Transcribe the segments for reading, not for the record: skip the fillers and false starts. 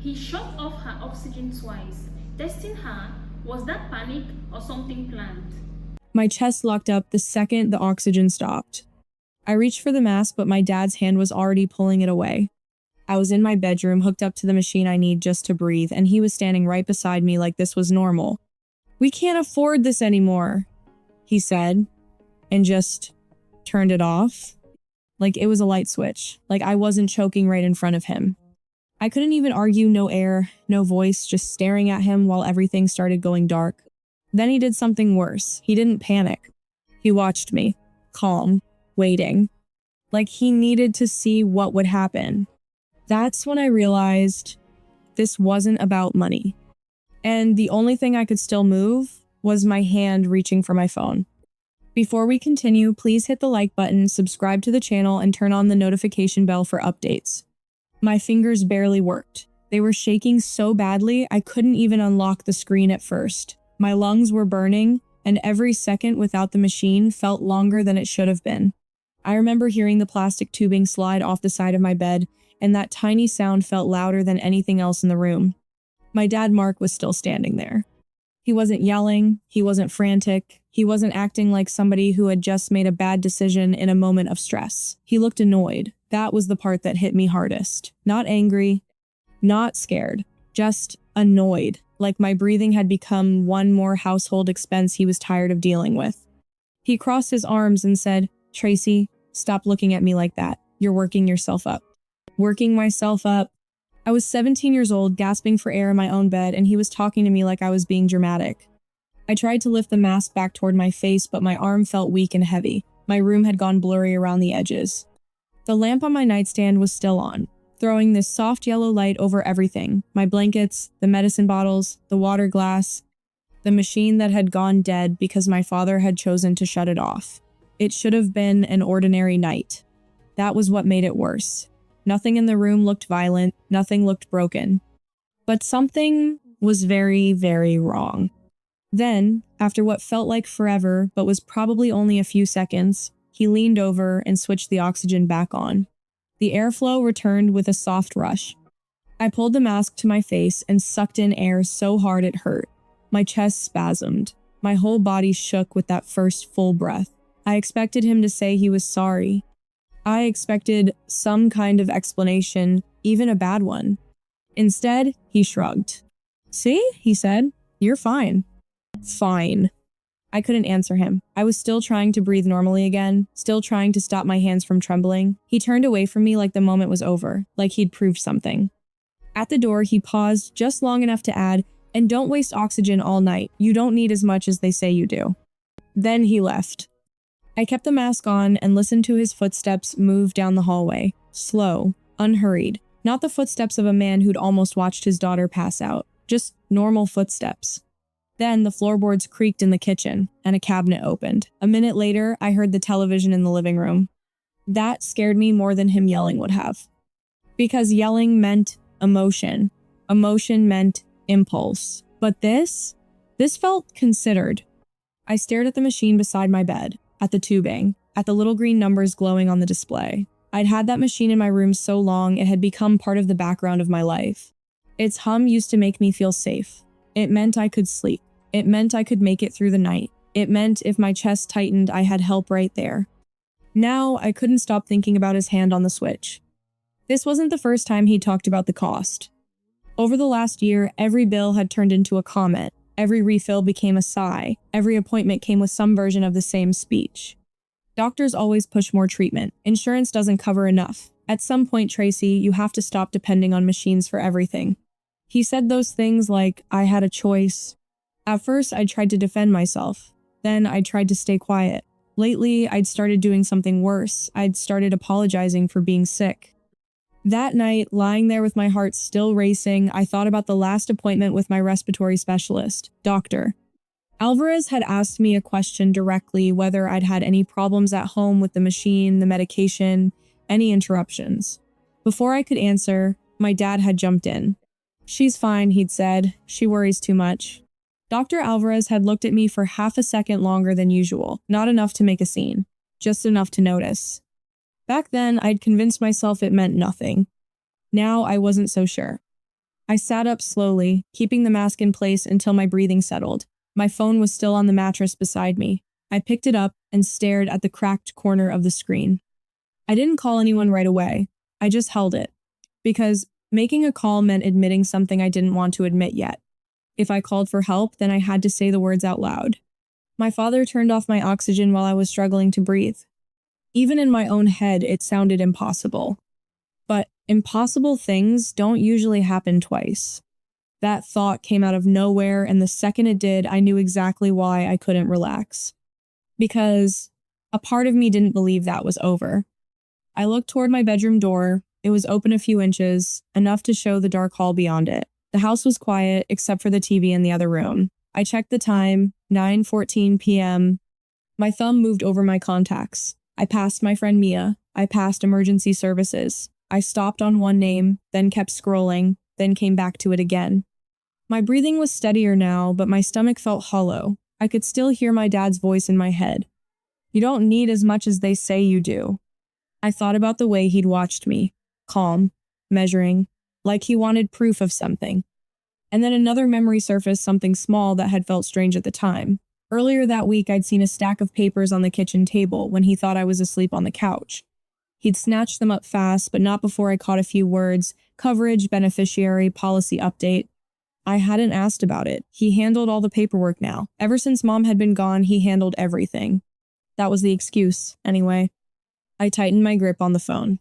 He shut off her oxygen twice. Testing her, was that panic or something planned? My chest locked up the second the oxygen stopped. I reached for the mask, but my dad's hand was already pulling it away. I was in my bedroom, hooked up to the machine I need just to breathe, and he was standing right beside me like this was normal. "We can't afford this anymore," he said, and just turned it off. Like it was a light switch, like I wasn't choking right in front of him. I couldn't even argue, no air, no voice, just staring at him while everything started going dark. Then he did something worse. He didn't panic. He watched me, calm, waiting, like he needed to see what would happen. That's when I realized this wasn't about money. And the only thing I could still move was my hand reaching for my phone. Before we continue, please hit the like button, subscribe to the channel, and turn on the notification bell for updates. My fingers barely worked. They were shaking so badly I couldn't even unlock the screen at first. My lungs were burning, and every second without the machine felt longer than it should have been. I remember hearing the plastic tubing slide off the side of my bed, and that tiny sound felt louder than anything else in the room. My dad, Mark, was still standing there. He wasn't yelling, he wasn't frantic, he wasn't acting like somebody who had just made a bad decision in a moment of stress. He looked annoyed. That was the part that hit me hardest. Not angry, not scared, just annoyed, like my breathing had become one more household expense he was tired of dealing with. He crossed his arms and said, "Tracy, stop looking at me like that. You're working yourself up." Working myself up. I was 17 years old, gasping for air in my own bed, and he was talking to me like I was being dramatic. I tried to lift the mask back toward my face, but my arm felt weak and heavy. My room had gone blurry around the edges. The lamp on my nightstand was still on, throwing this soft yellow light over everything. My blankets, the medicine bottles, the water glass, the machine that had gone dead because my father had chosen to shut it off. It should have been an ordinary night. That was what made it worse. Nothing in the room looked violent, nothing looked broken. But something was very, very wrong. Then, after what felt like forever, but was probably only a few seconds, he leaned over and switched the oxygen back on. The airflow returned with a soft rush. I pulled the mask to my face and sucked in air so hard it hurt. My chest spasmed. My whole body shook with that first full breath. I expected him to say he was sorry. I expected some kind of explanation, even a bad one. Instead, he shrugged. "See," he said, "you're fine." Fine. I couldn't answer him. I was still trying to breathe normally again, still trying to stop my hands from trembling. He turned away from me like the moment was over, like he'd proved something. At the door, he paused just long enough to add, "And don't waste oxygen all night. You don't need as much as they say you do." Then he left. I kept the mask on and listened to his footsteps move down the hallway. Slow, unhurried. Not the footsteps of a man who'd almost watched his daughter pass out. Just normal footsteps. Then the floorboards creaked in the kitchen, and a cabinet opened. A minute later, I heard the television in the living room. That scared me more than him yelling would have. Because yelling meant emotion. Emotion meant impulse. But this felt considered. I stared at the machine beside my bed. At the tubing, at the little green numbers glowing on the display. I'd had that machine in my room so long it had become part of the background of my life. Its hum used to make me feel safe. It meant I could sleep. It meant I could make it through the night. It meant if my chest tightened, I had help right there. Now, I couldn't stop thinking about his hand on the switch. This wasn't the first time he'd talked about the cost. Over the last year, every bill had turned into a comment. Every refill became a sigh. Every appointment came with some version of the same speech. Doctors always push more treatment. Insurance doesn't cover enough. At some point, Tracy, you have to stop depending on machines for everything. He said those things like, I had a choice. At first, I tried to defend myself. Then I tried to stay quiet. Lately, I'd started doing something worse. I'd started apologizing for being sick. That night, lying there with my heart still racing, I thought about the last appointment with my respiratory specialist, Dr. Alvarez had asked me a question directly, whether I'd had any problems at home with the machine, the medication, any interruptions. Before I could answer, my dad had jumped in. "She's fine," he'd said. "She worries too much." Dr. Alvarez had looked at me for half a second longer than usual, not enough to make a scene, just enough to notice. Back then, I'd convinced myself it meant nothing. Now I wasn't so sure. I sat up slowly, keeping the mask in place until my breathing settled. My phone was still on the mattress beside me. I picked it up and stared at the cracked corner of the screen. I didn't call anyone right away. I just held it. Because making a call meant admitting something I didn't want to admit yet. If I called for help, then I had to say the words out loud. My father turned off my oxygen while I was struggling to breathe. Even in my own head, it sounded impossible. But impossible things don't usually happen twice. That thought came out of nowhere, and the second it did, I knew exactly why I couldn't relax. Because a part of me didn't believe that was over. I looked toward my bedroom door. It was open a few inches, enough to show the dark hall beyond it. The house was quiet, except for the TV in the other room. I checked the time, 9:14 p.m. My thumb moved over my contacts. I passed my friend Mia. I passed emergency services. I stopped on one name, then kept scrolling, then came back to it again. My breathing was steadier now, but my stomach felt hollow. I could still hear my dad's voice in my head. You don't need as much as they say you do. I thought about the way he'd watched me, calm, measuring, like he wanted proof of something. And then another memory surfaced, something small that had felt strange at the time. Earlier that week, I'd seen a stack of papers on the kitchen table when he thought I was asleep on the couch. He'd snatched them up fast, but not before I caught a few words: coverage, beneficiary, policy update. I hadn't asked about it. He handled all the paperwork now. Ever since Mom had been gone, he handled everything. That was the excuse, anyway. I tightened my grip on the phone.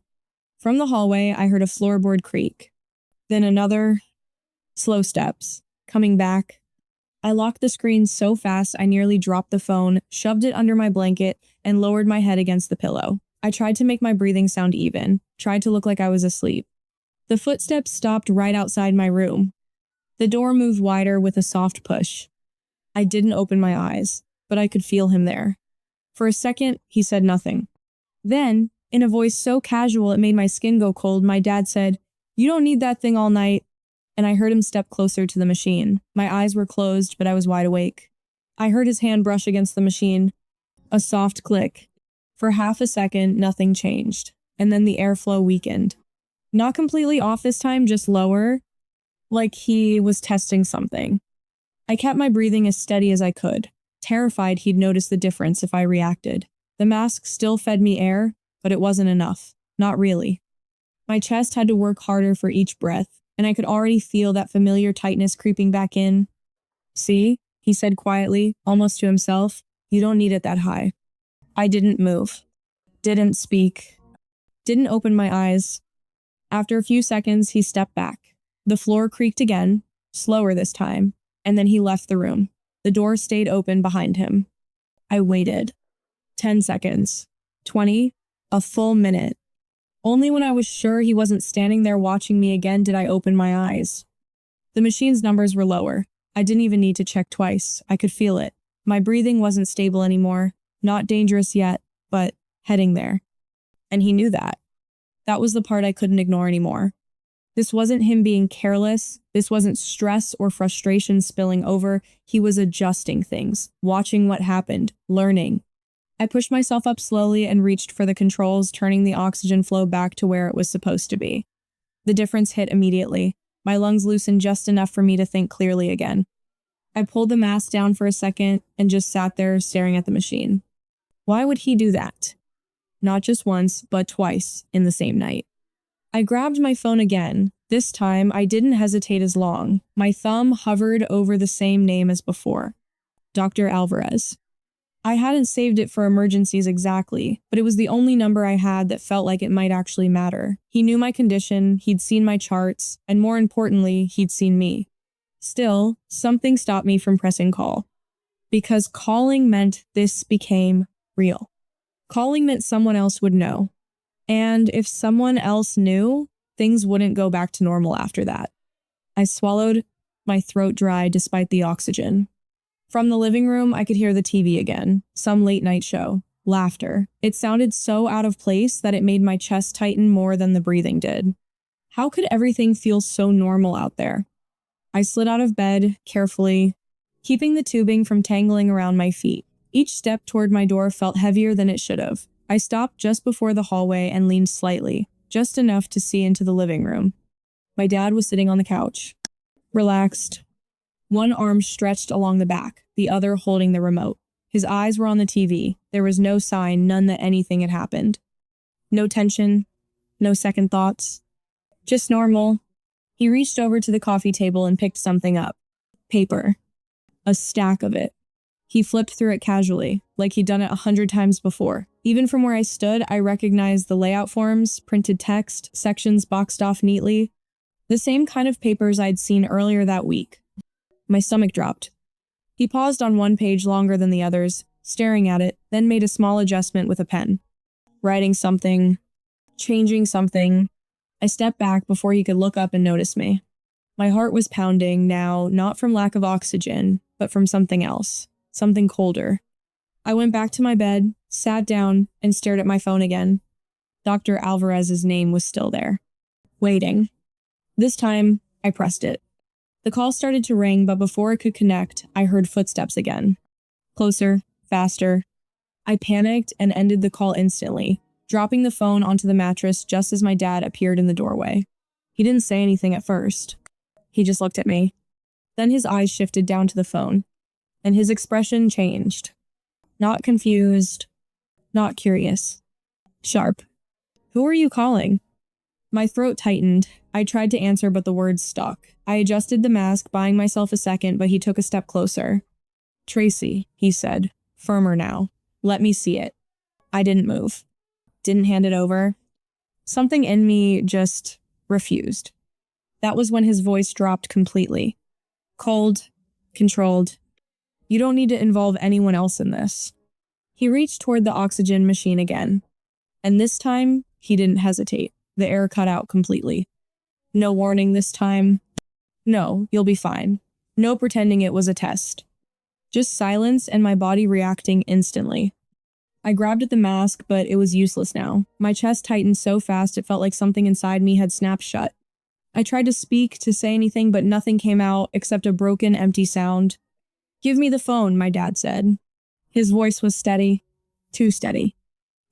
From the hallway, I heard a floorboard creak. Then another. Slow steps. Coming back. I locked the screen so fast I nearly dropped the phone, shoved it under my blanket, and lowered my head against the pillow. I tried to make my breathing sound even, tried to look like I was asleep. The footsteps stopped right outside my room. The door moved wider with a soft push. I didn't open my eyes, but I could feel him there. For a second, he said nothing. Then, in a voice so casual it made my skin go cold, my dad said, "You don't need that thing all night." And I heard him step closer to the machine. My eyes were closed, but I was wide awake. I heard his hand brush against the machine. A soft click. For half a second, nothing changed. And then the airflow weakened. Not completely off this time, just lower, like he was testing something. I kept my breathing as steady as I could, terrified he'd notice the difference if I reacted. The mask still fed me air, but it wasn't enough. Not really. My chest had to work harder for each breath, and I could already feel that familiar tightness creeping back in. "See," he said quietly, almost to himself, "you don't need it that high." I didn't move. Didn't speak. Didn't open my eyes. After a few seconds, he stepped back. The floor creaked again, slower this time, and then he left the room. The door stayed open behind him. I waited. 10 seconds. 20. A full minute. Only when I was sure he wasn't standing there watching me again did I open my eyes. The machine's numbers were lower. I didn't even need to check twice. I could feel it. My breathing wasn't stable anymore. Not dangerous yet, but heading there. And he knew that. That was the part I couldn't ignore anymore. This wasn't him being careless. This wasn't stress or frustration spilling over. He was adjusting things, watching what happened, learning. I pushed myself up slowly and reached for the controls, turning the oxygen flow back to where it was supposed to be. The difference hit immediately. My lungs loosened just enough for me to think clearly again. I pulled the mask down for a second and just sat there staring at the machine. Why would he do that? Not just once, but twice in the same night. I grabbed my phone again. This time, I didn't hesitate as long. My thumb hovered over the same name as before. Dr. Alvarez. I hadn't saved it for emergencies exactly, but it was the only number I had that felt like it might actually matter. He knew my condition, he'd seen my charts, and more importantly, he'd seen me. Still, something stopped me from pressing call. Because calling meant this became real. Calling meant someone else would know. And if someone else knew, things wouldn't go back to normal after that. I swallowed, my throat dry despite the oxygen. From the living room, I could hear the TV again, some late night show, laughter. It sounded so out of place that it made my chest tighten more than the breathing did. How could everything feel so normal out there? I slid out of bed, carefully, keeping the tubing from tangling around my feet. Each step toward my door felt heavier than it should have. I stopped just before the hallway and leaned slightly, just enough to see into the living room. My dad was sitting on the couch, relaxed, one arm stretched along the back, the other holding the remote. His eyes were on the TV. There was no sign, none that anything had happened. No tension, no second thoughts. Just normal. He reached over to the coffee table and picked something up. Paper. A stack of it. He flipped through it casually, like he'd done it 100 times before. Even from where I stood, I recognized the layout forms, printed text, sections boxed off neatly. The same kind of papers I'd seen earlier that week. My stomach dropped. He paused on one page longer than the others, staring at it, then made a small adjustment with a pen. Writing something, changing something. I stepped back before he could look up and notice me. My heart was pounding now, not from lack of oxygen, but from something else, something colder. I went back to my bed, sat down, and stared at my phone again. Dr. Alvarez's name was still there. Waiting. This time, I pressed it. The call started to ring, but before it could connect, I heard footsteps again. Closer, faster. I panicked and ended the call instantly, dropping the phone onto the mattress just as my dad appeared in the doorway. He didn't say anything at first. He just looked at me. Then his eyes shifted down to the phone, and his expression changed. Not confused, not curious. Sharp. Who are you calling? My throat tightened. I tried to answer, but the words stuck. I adjusted the mask, buying myself a second, but he took a step closer. Tracy, he said, firmer now. Let me see it. I didn't move. Didn't hand it over. Something in me just refused. That was when his voice dropped completely. Cold, controlled. You don't need to involve anyone else in this. He reached toward the oxygen machine again. And this time, he didn't hesitate. The air cut out completely. No warning this time. No, you'll be fine. No pretending it was a test. Just silence and my body reacting instantly. I grabbed at the mask, but it was useless now. My chest tightened so fast it felt like something inside me had snapped shut. I tried to speak, to say anything, but nothing came out except a broken, empty sound. Give me the phone, my dad said. His voice was steady. Too steady.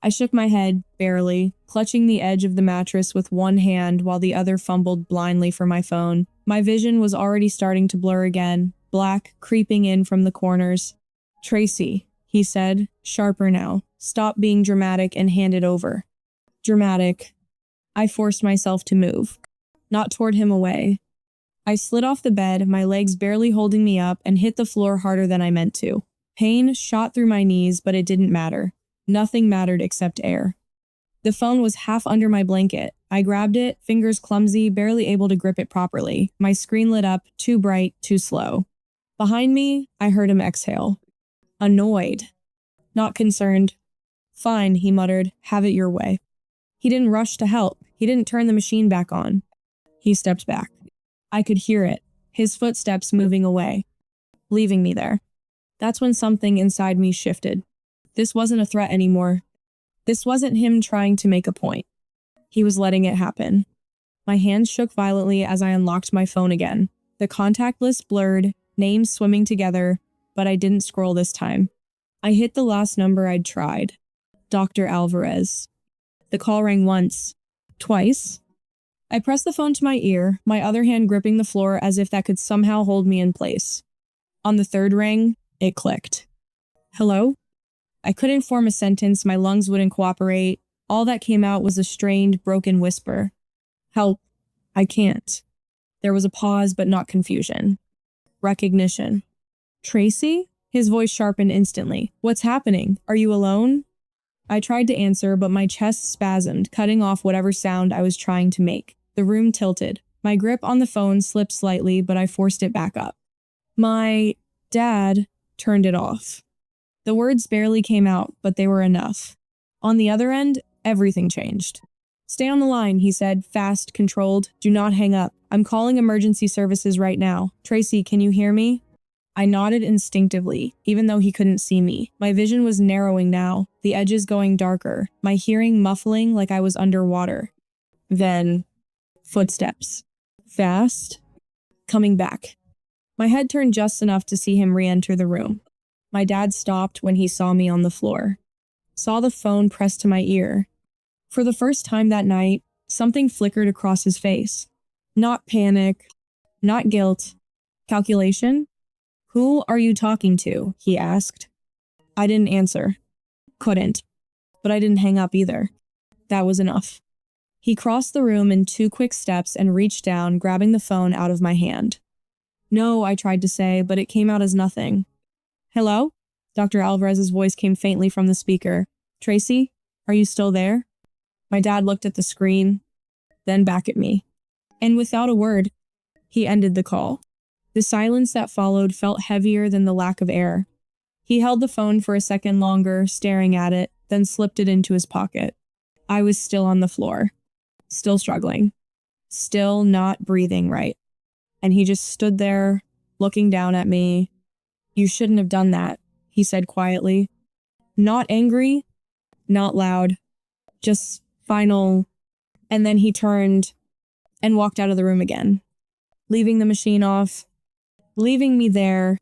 I shook my head, barely, clutching the edge of the mattress with one hand while the other fumbled blindly for my phone. My vision was already starting to blur again, black creeping in from the corners. Tracy, he said, sharper now. Stop being dramatic and hand it over. Dramatic. I forced myself to move. Not toward him, away. I slid off the bed, my legs barely holding me up, and hit the floor harder than I meant to. Pain shot through my knees, but it didn't matter. Nothing mattered except air. The phone was half under my blanket. I grabbed it, fingers clumsy, barely able to grip it properly. My screen lit up, too bright, too slow. Behind me, I heard him exhale. Annoyed. Not concerned. Fine, he muttered. Have it your way. He didn't rush to help. He didn't turn the machine back on. He stepped back. I could hear it, his footsteps moving away, leaving me there. That's when something inside me shifted. This wasn't a threat anymore. This wasn't him trying to make a point. He was letting it happen. My hands shook violently as I unlocked my phone again. The contact list blurred, names swimming together, but I didn't scroll this time. I hit the last number I'd tried. Dr. Alvarez. The call rang once. Twice. I pressed the phone to my ear, my other hand gripping the floor as if that could somehow hold me in place. On the third ring, it clicked. Hello? I couldn't form a sentence, my lungs wouldn't cooperate. All that came out was a strained, broken whisper. Help. I can't. There was a pause, but not confusion. Recognition. Tracy? His voice sharpened instantly. What's happening? Are you alone? I tried to answer, but my chest spasmed, cutting off whatever sound I was trying to make. The room tilted. My grip on the phone slipped slightly, but I forced it back up. My dad turned it off. The words barely came out, but they were enough. On the other end, everything changed. Stay on the line, he said, fast, controlled. Do not hang up. I'm calling emergency services right now. Tracy, can you hear me? I nodded instinctively, even though he couldn't see me. My vision was narrowing now, the edges going darker, my hearing muffling like I was underwater. Then, footsteps. Fast. Coming back. My head turned just enough to see him re-enter the room. My dad stopped when he saw me on the floor. Saw the phone pressed to my ear. For the first time that night, something flickered across his face. Not panic, not guilt. Calculation? Who are you talking to? He asked. I didn't answer. Couldn't. But I didn't hang up either. That was enough. He crossed the room in 2 quick steps and reached down, grabbing the phone out of my hand. No, I tried to say, but it came out as nothing. Hello? Dr. Alvarez's voice came faintly from the speaker. Tracy, are you still there? My dad looked at the screen, then back at me. And without a word, he ended the call. The silence that followed felt heavier than the lack of air. He held the phone for a second longer, staring at it, then slipped it into his pocket. I was still on the floor, still struggling, still not breathing right. And he just stood there, looking down at me. You shouldn't have done that, he said quietly. Not angry, not loud, just final. And then he turned and walked out of the room again, leaving the machine off, leaving me there.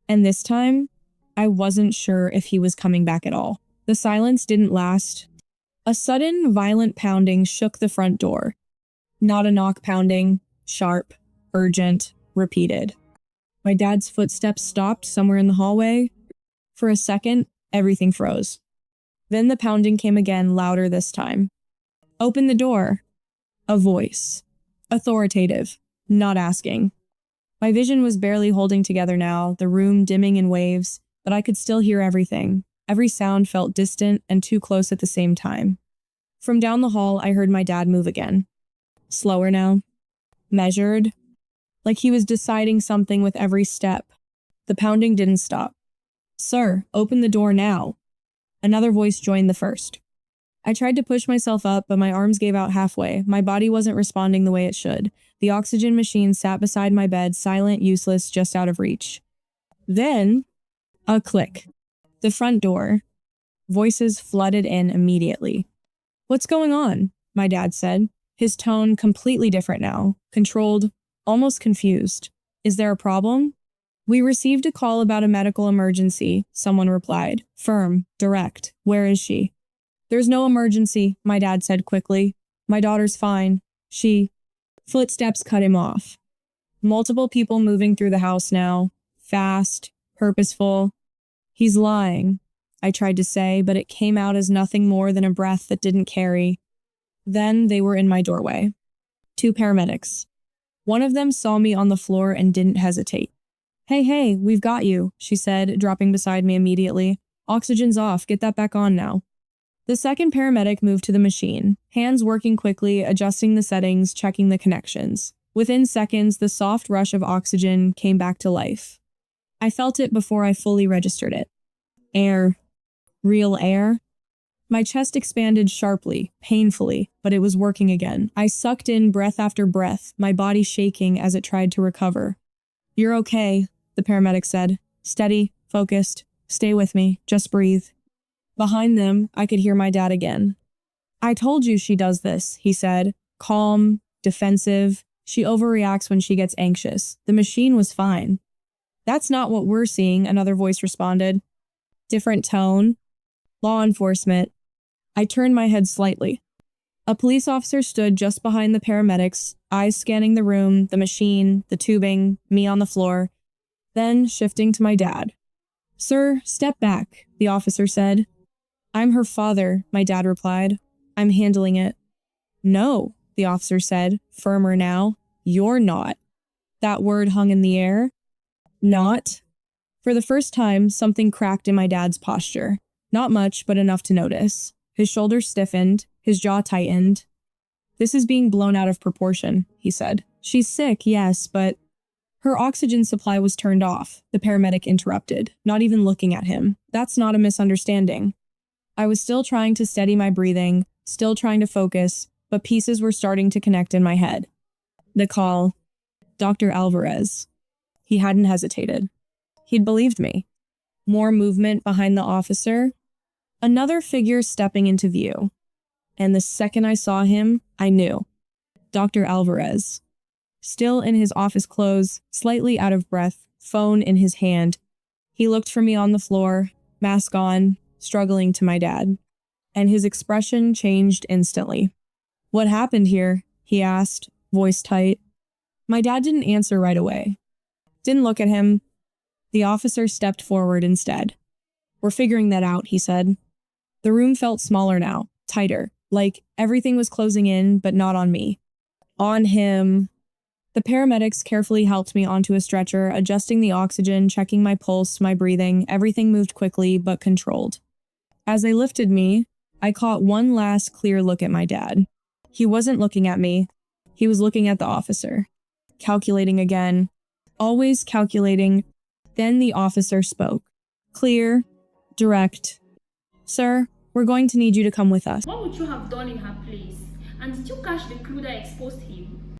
And this time, I wasn't sure if he was coming back at all. The silence didn't last. A sudden, violent pounding shook the front door. Not a knock pounding, sharp, urgent, repeated. My dad's footsteps stopped somewhere in the hallway. For a second, everything froze. Then the pounding came again, louder this time. Open the door. A voice. Authoritative. Not asking. My vision was barely holding together now, the room dimming in waves, but I could still hear everything. Every sound felt distant and too close at the same time. From down the hall, I heard my dad move again. Slower now. Measured. Like he was deciding something with every step. The pounding didn't stop. Sir, open the door now. Another voice joined the first. I tried to push myself up, but my arms gave out halfway. My body wasn't responding the way it should. The oxygen machine sat beside my bed, silent, useless, just out of reach. Then, a click. The front door. Voices flooded in immediately. What's going on? My dad said, his tone completely different now, controlled, almost confused. Is there a problem? We received a call about a medical emergency, someone replied. Firm, direct. Where is she? There's no emergency, my dad said quickly. My daughter's fine. Footsteps cut him off. Multiple people moving through the house now. Fast, purposeful. He's lying, I tried to say, but it came out as nothing more than a breath that didn't carry. Then they were in my doorway. 2 paramedics. One of them saw me on the floor and didn't hesitate. Hey, we've got you, she said, dropping beside me immediately. Oxygen's off, get that back on now. The second paramedic moved to the machine, hands working quickly, adjusting the settings, checking the connections. Within seconds, the soft rush of oxygen came back to life. I felt it before I fully registered it. Air. Real air. My chest expanded sharply, painfully, but it was working again. I sucked in breath after breath, my body shaking as it tried to recover. You're okay, the paramedic said. Steady, focused. Stay with me. Just breathe. Behind them, I could hear my dad again. I told you she does this, he said. Calm, defensive. She overreacts when she gets anxious. The machine was fine. That's not what we're seeing, another voice responded. Different tone. Law enforcement. I turned my head slightly. A police officer stood just behind the paramedics, eyes scanning the room, the machine, the tubing, me on the floor, then shifting to my dad. Sir, step back, the officer said. I'm her father, my dad replied. I'm handling it. No, the officer said, firmer now. You're not. That word hung in the air. Not. For the first time, something cracked in my dad's posture. Not much, but enough to notice. His shoulders stiffened, his jaw tightened. This is being blown out of proportion, he said. She's sick, yes, but... Her oxygen supply was turned off, the paramedic interrupted, not even looking at him. That's not a misunderstanding. I was still trying to steady my breathing, still trying to focus, but pieces were starting to connect in my head. The call. Dr. Alvarez. He hadn't hesitated. He'd believed me. More movement behind the officer. Another figure stepping into view. And the second I saw him, I knew. Dr. Alvarez. Still in his office clothes, slightly out of breath, phone in his hand. He looked for me on the floor, mask on, struggling to my dad. And his expression changed instantly. What happened here? He asked, voice tight. My dad didn't answer right away. Didn't look at him. The officer stepped forward instead. "We're figuring that out," he said. The room felt smaller now, tighter, like everything was closing in, but not on me. On him. The paramedics carefully helped me onto a stretcher, adjusting the oxygen, checking my pulse, my breathing. Everything moved quickly, but controlled. As they lifted me, I caught one last clear look at my dad. He wasn't looking at me. He was looking at the officer. Calculating again. Always calculating. Then the officer spoke. Clear, direct. "Sir, we're going to need you to come with us." What would you have done in her place? And did you catch the clue that exposed him?